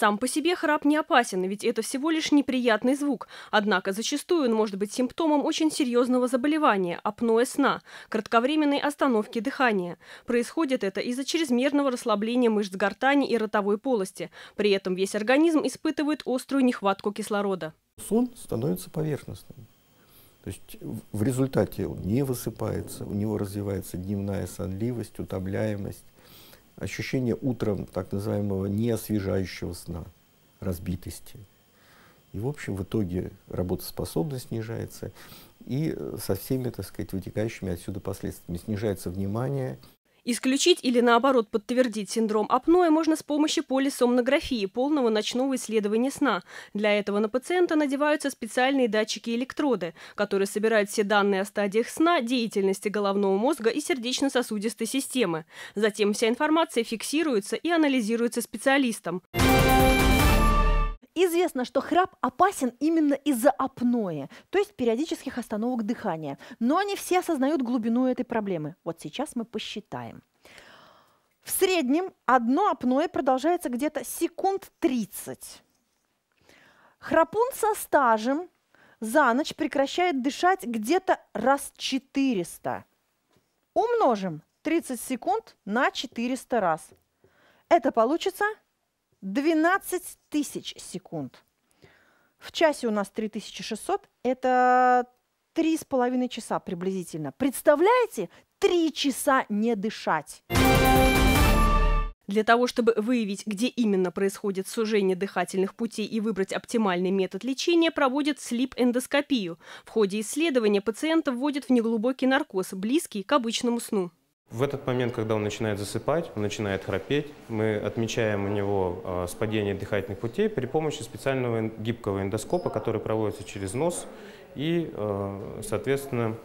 Сам по себе храп не опасен, ведь это всего лишь неприятный звук. Однако зачастую он может быть симптомом очень серьезного заболевания – апноэ сна, кратковременной остановки дыхания. Происходит это из-за чрезмерного расслабления мышц гортани и ротовой полости. При этом весь организм испытывает острую нехватку кислорода. Сон становится поверхностным. То есть в результате он не высыпается, у него развивается дневная сонливость, утомляемость, ощущение утром так называемого неосвежающего сна, разбитости. И, в общем, в итоге работоспособность снижается, и со всеми, так сказать, вытекающими отсюда последствиями снижается внимание. Исключить или, наоборот, подтвердить синдром апноэ можно с помощью полисомнографии, полного ночного исследования сна. Для этого на пациента надеваются специальные датчики-электроды, которые собирают все данные о стадиях сна, деятельности головного мозга и сердечно-сосудистой системы. Затем вся информация фиксируется и анализируется специалистом. Известно, что храп опасен именно из-за апноэ, то есть периодических остановок дыхания. Но не все осознают глубину этой проблемы. Вот сейчас мы посчитаем. В среднем одно апноэ продолжается где-то секунд 30. Храпун со стажем за ночь прекращает дышать где-то раз 400. Умножим 30 секунд на 400 раз. Это получится 12 тысяч секунд. В часе у нас 3600, это 3,5 часа приблизительно. Представляете? 3 часа не дышать. Для того, чтобы выявить, где именно происходит сужение дыхательных путей и выбрать оптимальный метод лечения, проводят слип-эндоскопию. В ходе исследования пациента вводят в неглубокий наркоз, близкий к обычному сну. В этот момент, когда он начинает засыпать, он начинает храпеть, мы отмечаем у него спадение дыхательных путей при помощи специального гибкого эндоскопа, который проводится через нос, и, соответственно,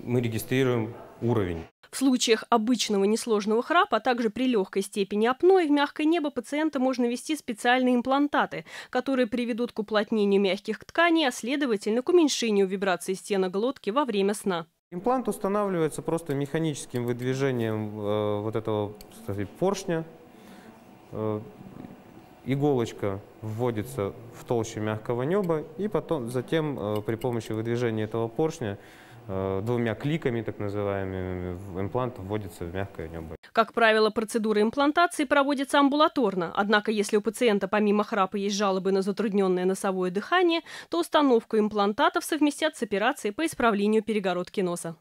мы регистрируем уровень. В случаях обычного несложного храпа, а также при легкой степени апноэ в мягкое небо пациента можно ввести специальные имплантаты, которые приведут к уплотнению мягких тканей, а следовательно к уменьшению вибрации стенок глотки во время сна. Имплант устанавливается просто механическим выдвижением вот этого, кстати, поршня. Иголочка вводится в толщу мягкого неба, и затем при помощи выдвижения этого поршня двумя кликами, так называемыми, имплант вводится в мягкое небо. Как правило, процедура имплантации проводится амбулаторно. Однако, если у пациента помимо храпа есть жалобы на затрудненное носовое дыхание, то установку имплантатов совместят с операцией по исправлению перегородки носа.